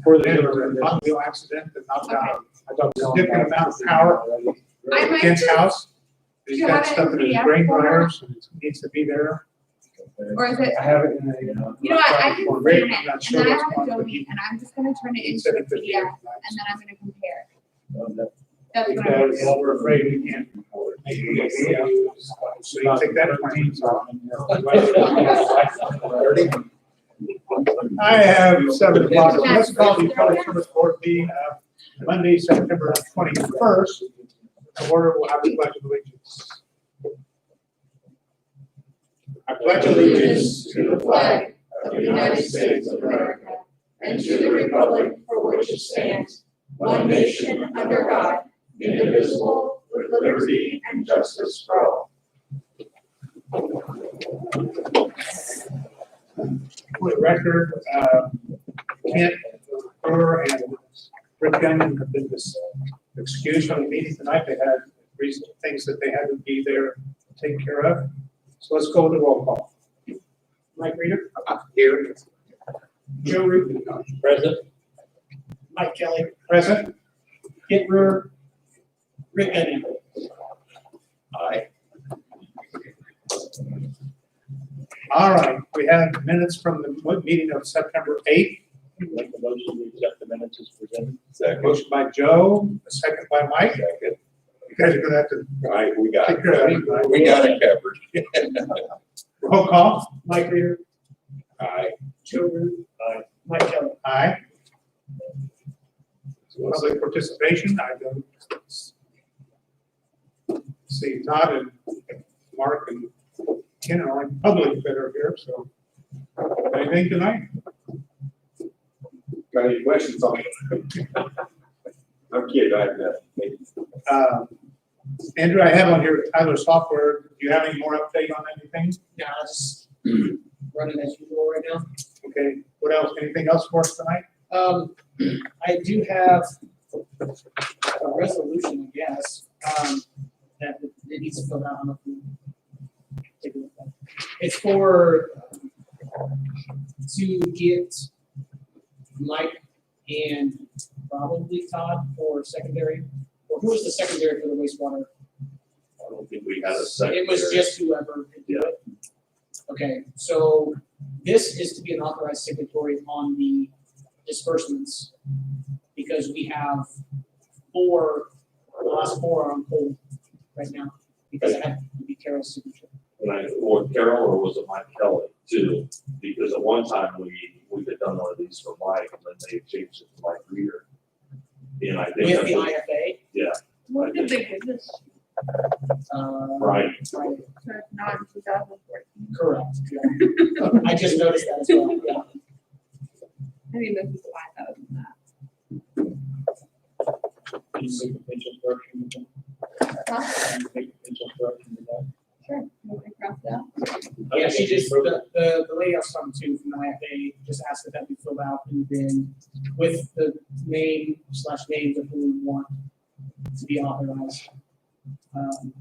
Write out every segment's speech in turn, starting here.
For the automobile accident that knocked out a significant amount of power at Kent's house. He's got stuff in his brain wires, and it needs to be there. Or is it, I have it in a. you know what, I can for scan Rick, it, I'm not and sure then I what's have going on, but Adobe, he- and I'm just gonna turn it into a PDF, and then I'm gonna compare. That's what I'm Because we're afraid we can't. make it. So you take that 20. I have 7 o'clock, so let's call the public service board meeting of Monday, September 21st. The order will have a pledge of allegiance. I pledge allegiance to the flag of the United States of America and to the republic for which it stands, one nation under God, indivisible, with liberty and justice for all. For the record, Kent Brewer and Rick Gunn have been excused from the meeting tonight. They had recent things that they had to be there to take care of. So let's go to roll call. Mike Reeder? Here. Joe Root? Present. Mike Kelly? Present. Kent Brewer? Rick Gunn? Aye. All right, we have minutes from the meeting of September 8th. Make the motion to accept the minutes as presented. Second. Motion by Joe, a second by Mike. Second. You guys are gonna have to Right, we got take care of it. We got it covered. Roll call. Mike Reeder. Aye. Joe Root. Aye. Mike Kelly. Aye. Public participation, I don't see Todd and Mark and Ken are only public that are here, so. Anything tonight? Got any questions on it? I'm kidding, I have nothing. Andrew, I have on here Tyler Software. Do you have any more update on anything? Yeah, just running as usual right now. Okay, what else? Anything else for us tonight? I do have a resolution, I guess, that it needs to fill out. I don't know if you take a look at it. It's for, to get Mike and probably Todd for secondary, or who was the secondary for the wastewater? I don't think we had a second. It was just whoever could do it. Okay, so this is to be an authorized signatory on the disbursements, because we have the last four are on hold right now, because it had to be Carol's signature. Or Carol, or was it Mike Kelly too? Because at one time we had done one of these for Mike, and then they changed it to Mike Reeder. And I think. With the IFA? Yeah. When did they do this? Right. Right, So it's not in 2014. correct, yeah. I just noticed that as well, yeah. I mean, this is why that was that. Can you make a potential correction with that? Huh? Can you make a potential correction with that? Sure. You want me to cross it out? Yeah, she just, the lady I was talking to from the IFA just asked that that be filled out, and then with the name/names of who we want to be authorized. And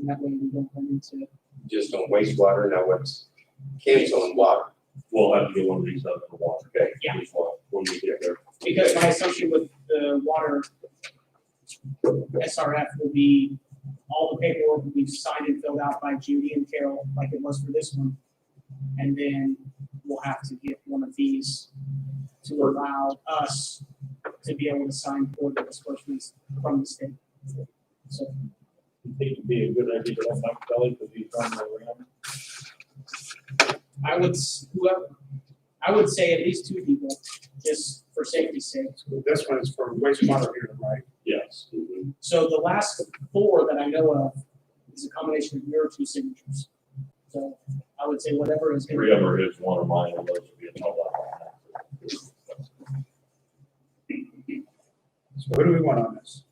that way we don't run into. Just on wastewater, now what's Kent's on water? We'll have to get one of these up for water. Okay. Yeah. When we get there. Because my assumption with the water SRF will be, all the paperwork will be signed and filled out by Judy and Carol, like it was for this one. And then we'll have to get one of these to allow us to be able to sign for the disbursements from the state. So, You think it'd be a good idea to have Mike Kelly, because he's running around? I would say at least two people, just for safety's sake. So this one is for wastewater here, right? Yes. So the last four that I know of is a combination of your two signatures. So I would say whatever is. Three of them are his, one of mine, and those would be a total. So what do we want on this?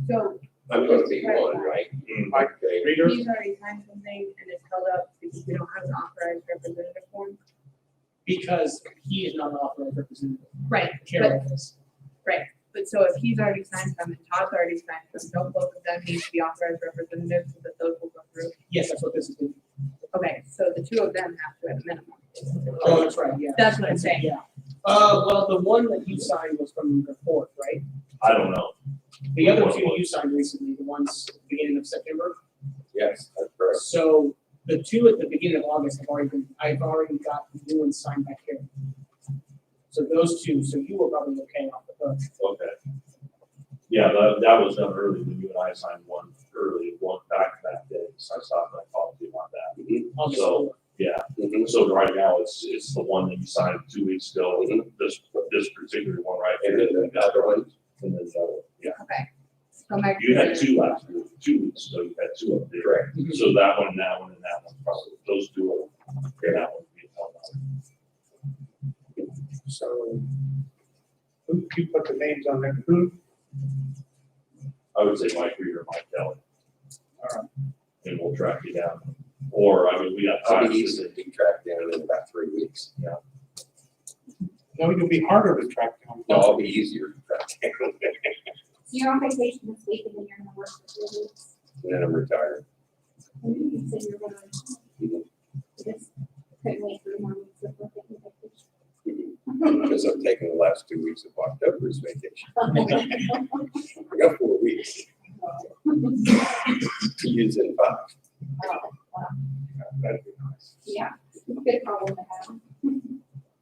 So I'm gonna be one, right? Mike Okay. Reeder? he's already signed something and it's held up because we don't have an authorized representative form. Because he is not an authorized representative. Right, Carol is. but so if he's already signed some and Todd's already signed some, don't both of them need to be authorized representatives so that those will go through? Yes, that's what this is doing. Okay, so the two of them have to at a minimum. Oh, that's right, yeah. That's what I'm saying. Yeah. Well, the one that you signed was from the fourth, right? I don't know. The other two you signed recently, the ones at the beginning of September. Yes, that's correct. So the two at the beginning of August I've already got the new ones signed back here. So those two, so you were probably okay off the hook. Okay. Yeah, that was done early when you and I signed one early, one back day, so I stopped and I talked to you about that. August So- 4th. Yeah, Mhm. so right now, it's the one that you signed 2 weeks ago, this particular one, right? And then the other one, And then the other, yeah. Okay. So my. You had two last week, 2 weeks ago, you had two up there. correct. So that one, and that one, probably, those two are, that one. be held out. So, who, you put the names on there, who? I would say Mike Reed or Mike Kelly, All right. and we'll track you down. Or, I mean, we got I'll time. be easy to be tracked down in about 3 weeks. No, it'll be harder to track down. No, I'll be easier to track down. You're on vacation this week and then you're gonna work for 3 weeks. And then I'm retired. And you said you're gonna, just couldn't wait 3 more weeks before taking vacation. Because I'm taking the last 2 weeks of October as vacation. I got 4 weeks to use in 5. Oh, wow. That'd be nice. Yeah, good problem to have.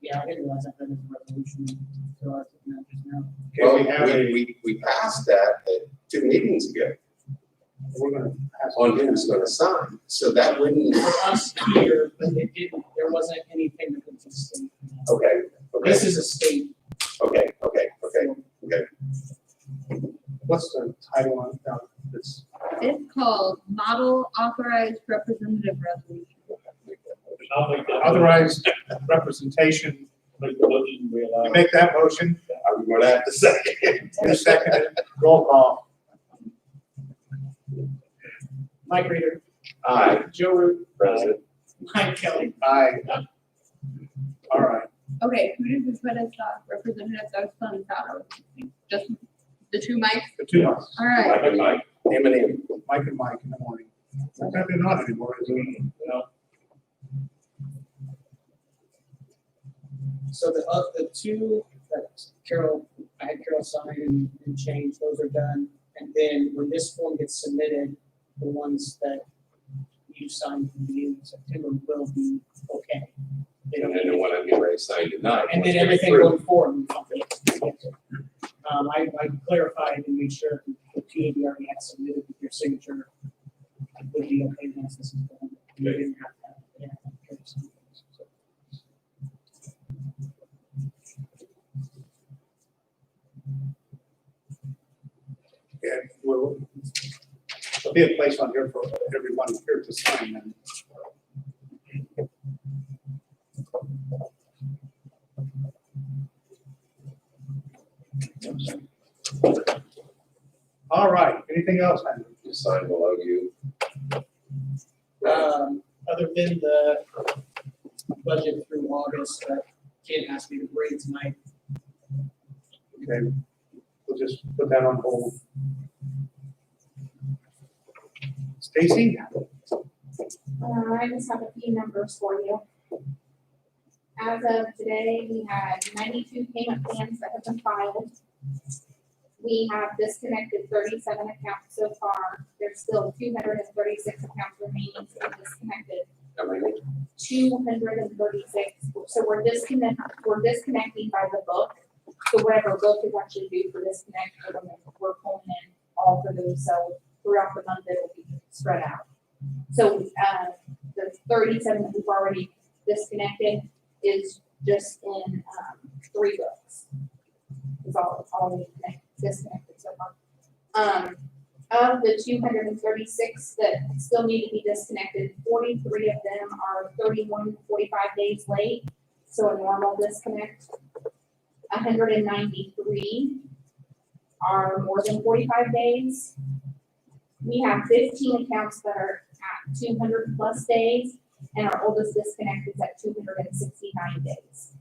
Yeah, I didn't realize that was a resolution. So I was looking at it just now. Okay, we have Well, a, we passed that 2 meetings ago we're gonna have. on who's gonna sign, so that wouldn't, For us here, but it didn't, there wasn't anything that was a state. okay, This okay, is a state. okay. What's the title on this? It's called Model Authorized Representative Resolution. Authorized representation. You make that motion, I'm gonna have to second. you second it, roll call. Mike Reader, Aye, Joe Root, President. Mike Kelly. Aye. All right, Okay, who did we put as representatives? I was filling this out. Just the two mics? the two of us, All right. Mike and Mike, M and M. Mike and Mike in the morning. Probably not anymore, is it? No. So the two that I had Carol sign and change, those are done. And then when this form gets submitted, the ones that you signed from the beginning of September will be okay. They don't And then the one I'm getting ready to sign tonight. And once then we everything approve. going forward. I clarified and made sure the two of you already had submitted with your signature would be okay once this is done. You didn't have to. Yeah, well, there'll be a place on here for everyone here to sign then. All right, anything else, Andrew? You sign below you. Other than the budget through August that Ken asked me to bring tonight. Okay, we'll just put that on hold. Stacy? I just have a few numbers for you. As of today, we had 92 payment plans that have been filed. We have disconnected 37 accounts so far. There's still 236 accounts remaining to be disconnected. I mean, 236. So we're disconnecting by the book. So whatever book is actually due for disconnect, we're pulling in all for those. So throughout the month, it will be spread out. So the 37 that we've already disconnected is just in 3 books. Is all we disconnected so far. Of the 236 that still need to be disconnected, 43 of them are 31 to 45 days late. So a normal disconnect. 193 are more than 45 days. We have 15 accounts that are at 200 plus days, and our oldest disconnect is at 269 days.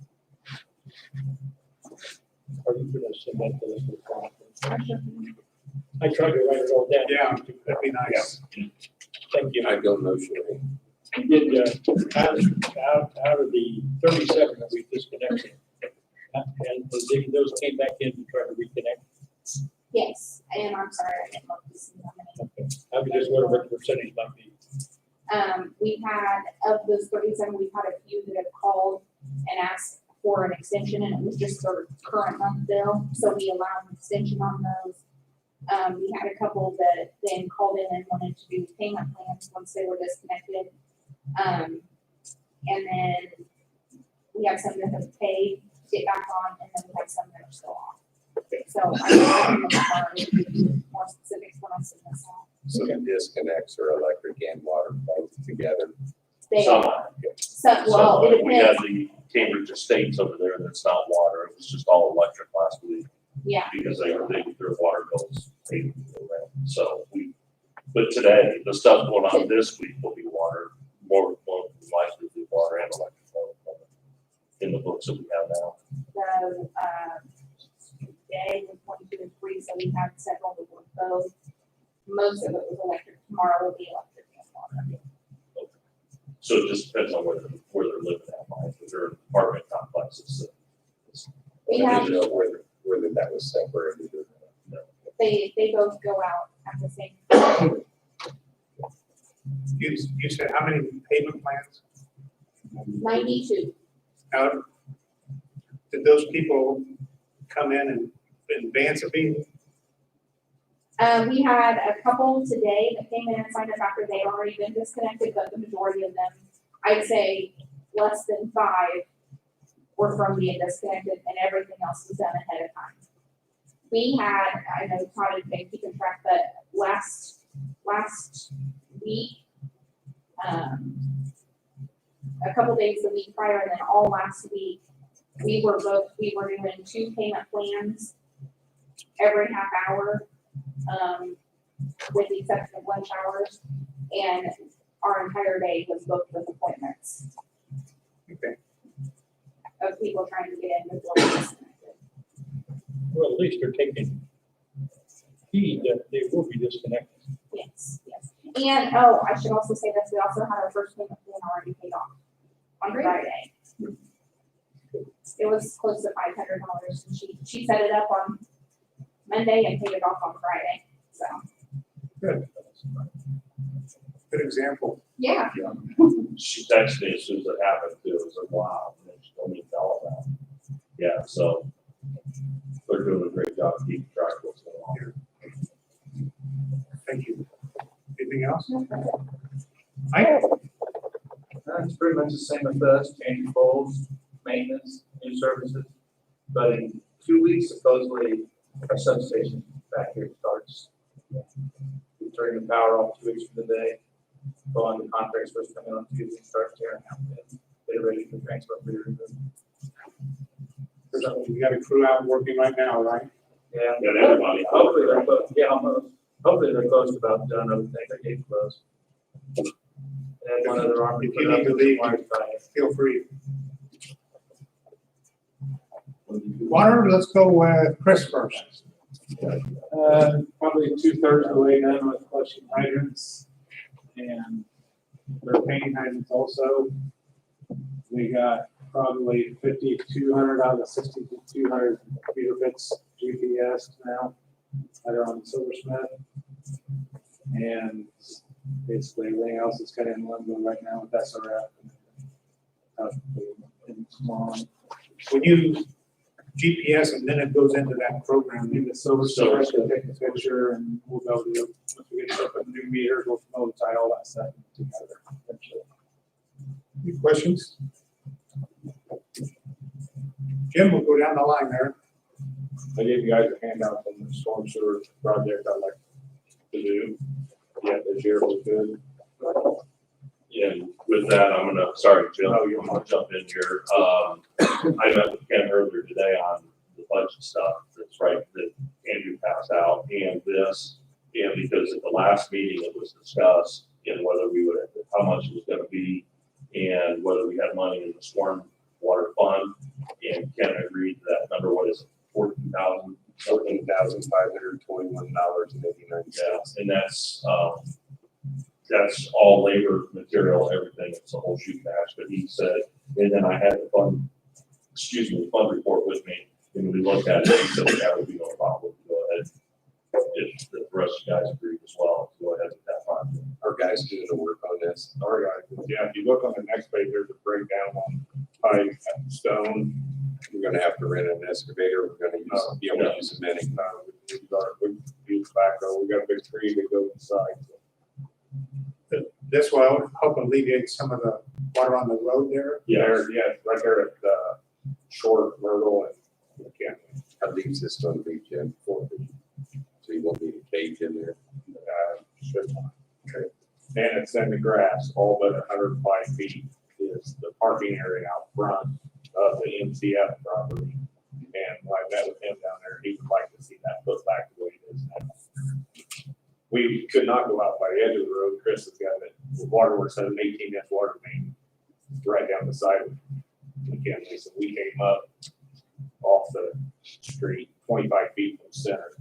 Are you gonna send that to us? I tried to write it all down. Yeah, that'd be nice. Thank you. I go no shorting. We did, out of the 37 that we disconnected, And those came back in to try to reconnect. Yes, and I'm sorry, I didn't look to see how many. Okay. I was just wondering what the percentage might be. We've had, of those 37, we've had a few that have called and asked for an extension, and it was just their current month bill, so we allowed an extension on those. We had a couple that then called in and wanted to do payment plans once they were disconnected. And then we have some that have paid, get back on, and then we have some that are still off. So I can look at more specifics when I send this out. So the disconnects are electric and water both together. They Some are, are. well, it We had depends, the Cambridge Estates over there that's not water, it was just all electric last week yeah, because their water bills paid. So but today, the stuff going on this week will be water, more likely to be water and electric in the books that we have now. the, today was 22 and 3, so we had several that were both. Most of it was electric, tomorrow will be electric and water. So it just depends on where they're living at, like, if they're in apartment complexes. We I have, didn't know whether that was separated or not. they both go out at the same time. You said how many payment plans? 92. Now, did those people come in advance of being? We had a couple today that came in and signed up after they already been disconnected, but the majority of them, I'd say less than 5 were from being disconnected and everything else was done ahead of time. We had, I know Todd had been keeping track, but last week, a couple days the week prior, and then all last week, we were doing 2 payment plans every half hour, with the exception of lunch hours, and our entire day was booked with appointments Okay. of people trying to get in before we disconnected. Well, at least they're taking heed that they will be disconnected. Yes, yes. And, oh, I should also say this, we also had our first payment plan already paid off on Friday. It was close to $500, and she set it up on Monday and paid it off on Friday, so, Good. Good example. yeah. She texted me as soon as it happened too, it was like, wow, and she told me to tell her that. Yeah, so they're doing a great job keeping track of what's going on here. Thank you. Anything else? It's pretty much the same as us, changing poles, maintenance, new services. But in 2 weeks, supposedly, our substation back here starts. We turn the power off 2 weeks from the day. Go on the contracts first come in on Tuesday, start tearing out. They're ready for transfer. So you got a crew out working right now, right? Yeah. Got everybody. Hopefully they're close, yeah, almost. Hopefully they're close to about done, I would think, they're getting close. And one other arm. If you need to leave, feel free. Water, let's go with Chris first. Probably 2/3 of the way done with flushing hydrants and retaining hydrants also. We got probably 5,200 out of the 6,200 meter bits GPS now that are on Silversmith. And basically everything else is kind of in limbo right now with SRF. And small. When you GPS and then it goes into that program, In the Silversmith, we'll take the picture and we'll go to, once we get stuff with new meters, we'll know to tie all that stuff together eventually. any questions? Jim, we'll go down the line there. I gave you guys a handout on the storm sewer project I'd like to do. Yeah, this year was good. And with that, I'm gonna, sorry, Jim, I'm gonna jump in here. I met with Ken earlier today on the budget stuff that's right, that Andrew passed out and this. And because at the last meeting, it was discussed in whether we would, how much it was gonna be and whether we had money in the storm water fund. And Ken agreed to that number, what is it, $14,521.89. Yeah, and that's all labor, material, everything, it's a whole shoot match, but he said, and then I had to fund excuse me, fund report with me, and we looked at it, he said that would be no problem, go ahead. If the rest of you guys agree as well, go ahead with that project. Our guys doing the work on this. All right, yeah, if you look on the next page, there's a breakdown on pipe and stone. We're gonna have to rent an excavator. We're gonna use, be able to use a mini. We use backhoe, we got a big tree that goes inside. This will help alleviate some of the water on the road there. There, yeah, right there at, Short, Myrtle, and Canton. That leaves this on the weekend for the, so you won't need a cage in there. Should not. Okay. And it's in the grass, all but 105 feet is the parking area out front of the MCF property. And when I met with him down there, he would like to see that put back the way it is now. We could not go out by the edge of the road. Chris has got it. The waterworks has an 18-inch water main right down the side of McKinley. So we came up off the street, 25 feet from the center.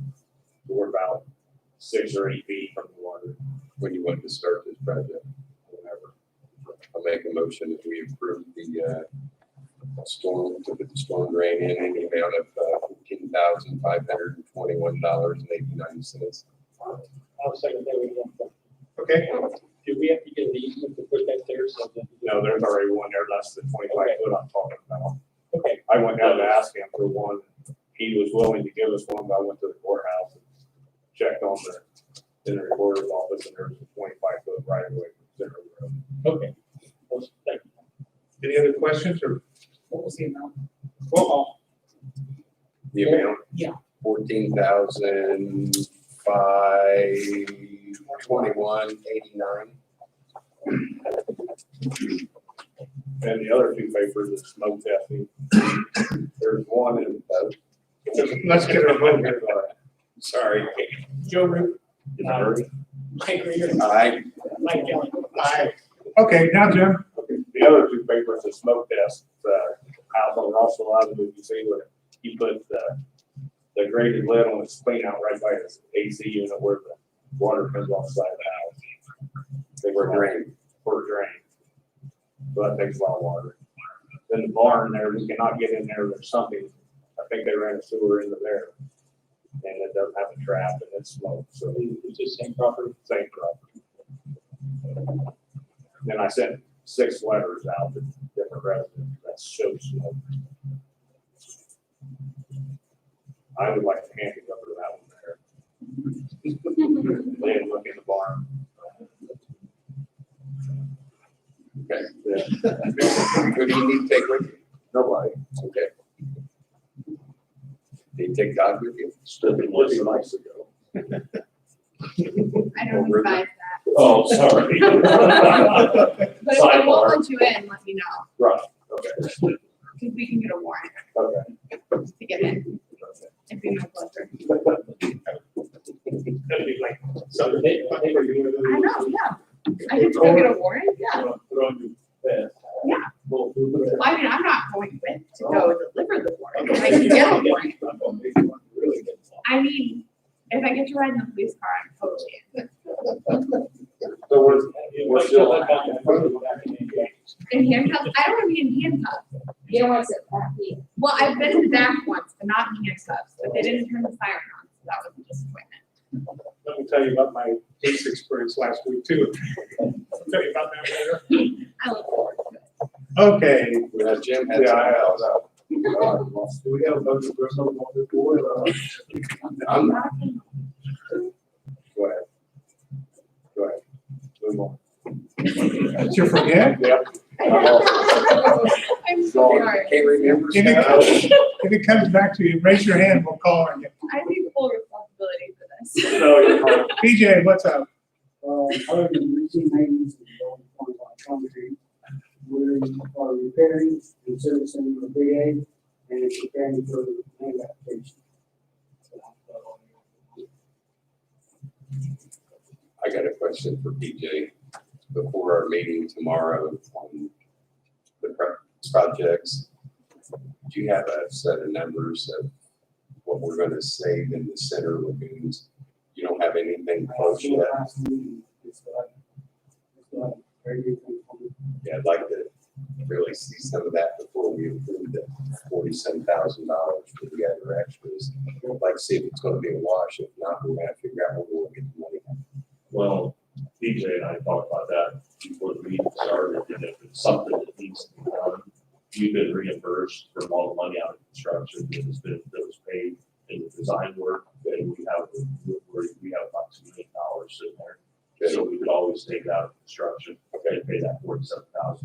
So we're about 6 or 8 feet from the water. When you want to start this project, Whatever. I'll make a motion that we approve the, storm, to put the storm drain in the amount of, $14,521.89. I'll second that. We don't- Okay, Do we have to get an easement to put that there so that? No, there's already one there less than 25 foot I'm talking about. Okay. I went down to ask him for one. He was willing to give us one, but I went to the courthouse and checked on in the recorder's office, and there's a 25-foot right away from center of the road. Okay. Well, thank you. any other questions or What was the amount? roll call? The amount? Yeah. 14,521.89. And the other two papers is smoke testing. There's one in, Let's get a vote here. Sorry. Joe Root, In a hurry? Mike Reader, Aye. Mike Kelly. Aye. Okay, now Jim, the other two papers is smoke test, out on Russell Avenue, you see where he put the graded lid on his clean out right by his AC unit where the water comes off the side of the house. They were drained, for drain. So that takes a lot of water. Then the barn there, we cannot get in there, there's something, I think they ran a sewer into there. And it doesn't have a trap and it's smoke, so It's the same property. same property. Then I sent 6 letters out to different residents that show smoke. I would like to hand it over to that one there. They didn't look in the barn. Okay. Yeah. Who do you need to take with you? Nobody. Okay. Do you take Doug with you? Stood in Would be Listen. nice ago. I don't advise that. Oh, sorry. But if I Sidebar. won't let you in, let me know, Right, okay, because we can get a warrant okay. to get in. It'd be my pleasure. that'd be like, So they I know, yeah. I get to go get a warrant, yeah. Put on your vest. Yeah. Well, Well, I mean, I'm not going with to go deliver the warrant. I can get a warrant. I mean, if I get to ride in the police car, I'm totally in. So we're still on. In handcuffs, I don't want to be in handcuffs. You don't want to sit back here. Well, I've been to back once, but not in handcuffs, but they didn't turn the siren on, so that was a disappointment. let me tell you about my case experience last week too. I'll tell you about that later. I look forward to it. Okay, Jim had Yeah, something I else. Do we have a bunch of personal on this board? I'm Go ahead. Go ahead. Move on. that's your forget? Yep. I'm sorry. Can't remember. If stuff. if it comes back to you, raise your hand, we'll call on you. I take full responsibility for this. No, you're fine. PJ, what's up? Other than routine maintenance and going on concrete, we are repairing and servicing the VA and preparing for the land application. I got a question for PJ before our meeting tomorrow on the projects. Do you have a set of numbers of what we're gonna save in the center lagoons? You don't have anything close yet? Yeah, I'd like to really see some of that before we approve the $47,000 for the other extras. I'd like to see if it's gonna be a wash. If not, we're gonna have to figure out where we'll get the money. Well, DJ and I talked about that before the meeting started, and if it's something that needs to be done, you've been reimbursed from all the money out of construction that was paid in the design work, and we have about $2 million sitting there. So we could always take it out of construction, and pay that $47,000,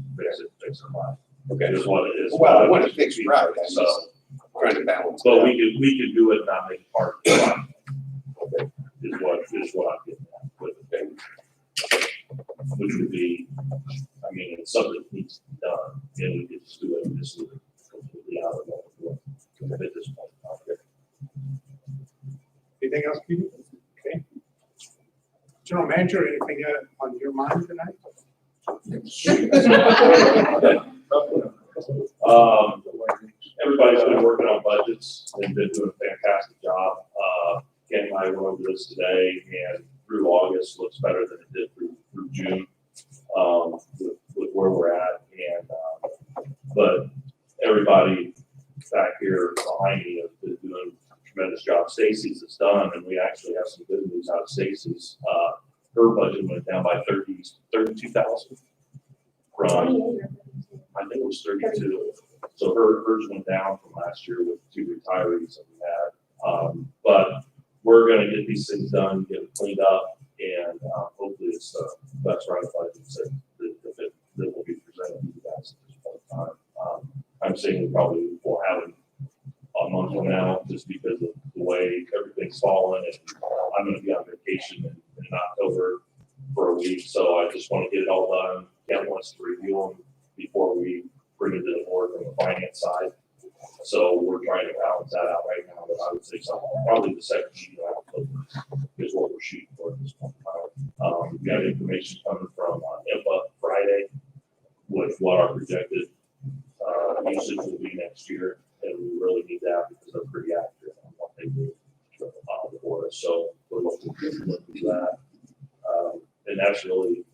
fix our line. Okay. Is what it is. Well, I want to fix right. I'm So, just trying to balance. but it out. we could do it and not make it part of the project. Okay. Is what I'm getting at with the thing. Which would be, I mean, it's something that needs to be done, and we could just do it, just leave it completely out of the, at this point. Okay. Anything else, Peter? Okay. General Manager, anything on your mind tonight? Everybody's been working on budgets and been doing a fantastic job. Ken and I went over this today, and through August looks better than it did through June, with where we're at. And, but everybody back here behind me has been doing a tremendous job. Stacy's is done, and we actually have some good news out of Stacy's. Her budget went down by 32,000 from, I think it was 32. So hers went down from last year with 2 retirees that we had. But we're gonna get these things done, get them cleaned up, and hopefully it's that's right budgets that will be presented to you guys at this point in time. I'm saying we probably will have it a month from now, just because of the way everything's fallen, and I'm gonna be on vacation in October for a week, so I just want to get it all done. Ken wants to review them before we bring it to the board from the finance side. So we're trying to balance that out right now, but I would say something, probably the second meeting of October is what we're shooting for at this point in time. We got information coming from IMPA Friday with what our projected usage will be next year, and we really need that because they're pretty accurate on what they do for us. So we're looking to do that. And that's really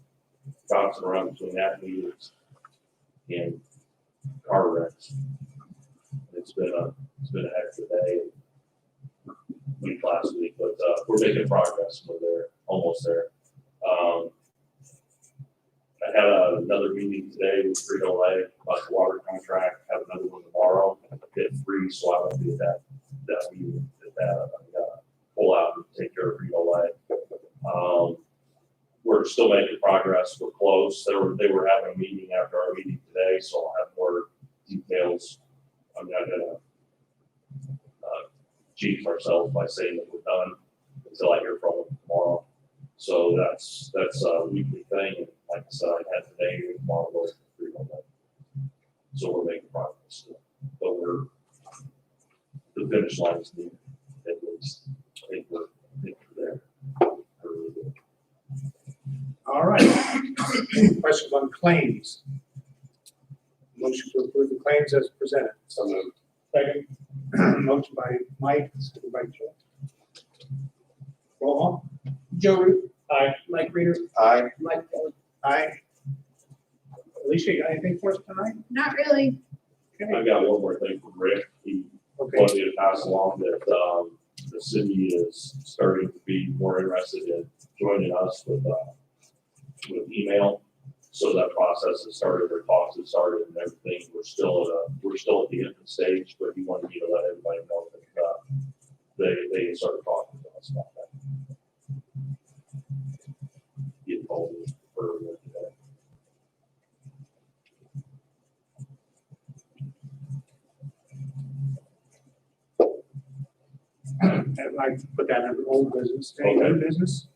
bouncing around between that meetings and car wrecks. It's been a heck of a day, week last week, but we're making progress. We're there, almost there. I had another meeting today with Frito-Lay about the water contract. Have another one tomorrow. Get free, so I won't be at that meeting. Pull out and take care of Frito-Lay. We're still making progress. We're close. They were having a meeting after our meeting today, so I'll have more details. I'm not gonna cheat ourselves by saying that we're done until I hear from them tomorrow. So that's a weekly thing. And like I said, I had today and tomorrow goes to Frito-Lay. So we're making progress. But the finish line is near, at least. I think we're there. All right. Any questions on claims? Motion to approve the claims as presented. So moved. Second. Motion by Mike, second by Joe. Roll call. Joe Root. Aye. Mike Reader. Aye. Mike Kelly. Aye. Alicia, you got anything for us tonight? Not really. I've got one more thing from Rick. He Okay. wanted me to pass along that the city is starting to be more interested in joining us with email. So that process has started, their talks have started and everything. We're still at the infant stage, but he wanted me to let everybody know that they started talking to us about that. Get told me earlier today. I'd like to put that under old business. Any new business?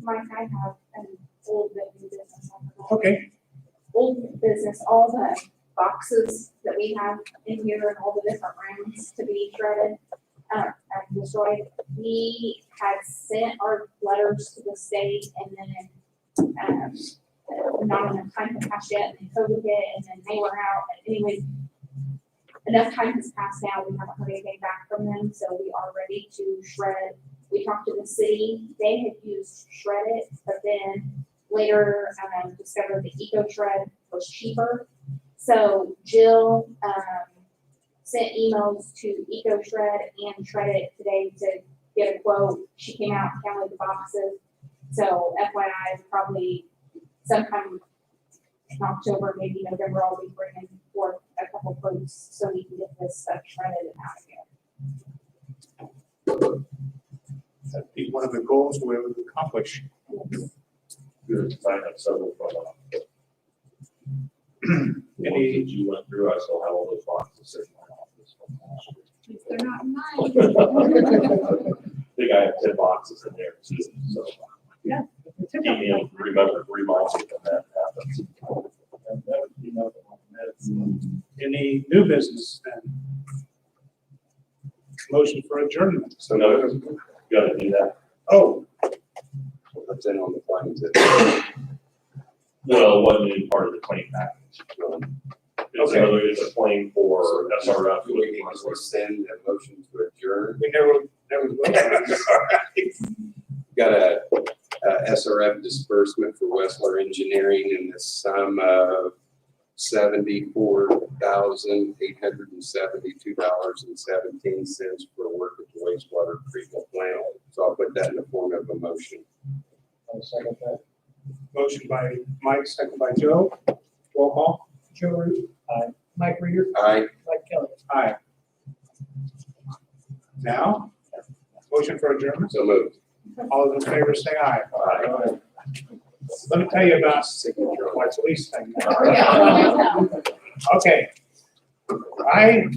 Mike, I have an old business. Okay. Old business, all the boxes that we have in here and all the different rooms to be shredded, and destroyed. We had sent our letters to the state and then, not enough time had passed yet, and then COVID hit, and then they were out. Anyway, enough time has passed now, we haven't heard anything back from them, so we are ready to shred. We talked to the city, they had used Shred It, but then later discovered the Eco Shred was cheaper. So Jill, sent emails to EcoShred and Shred It today to get a quote. She came out and counted the boxes. So FYI, probably sometime in October, maybe November, I'll be bringing forth a couple quotes so we can get this stuff shredded and out of here. That'd be one of the goals we would accomplish. Good, I have several from, the ones Any, that you went through, I still have all those boxes sitting in my office. At least they're not mine. I think I have 10 boxes in there too, so. Yeah. Keep me in, remember, remind me when that happens. That would be another one. That's- any new business then? Motion for adjournment. So No, you gotta do that. Oh, that's in on the claims that, Well, it wasn't in part of the claim package. It's Okay. another, it's a claim for SRF. we need to send a motion to adjourn. we never. Got a SRF disbursement for Westler Engineering in the sum of $74,872.17 for work at the wastewater treatment plant. So I'll put that in the form of a motion. I'll second that. Motion by Mike, second by Joe. Roll call. Joe Root. Aye. Mike Reeder. Aye. Mike Kelly. Aye. Now, motion for adjournment. So moved. All those in favor say aye. Aye. Let me tell you about Signature. my police thing. Oh, yeah. Okay. I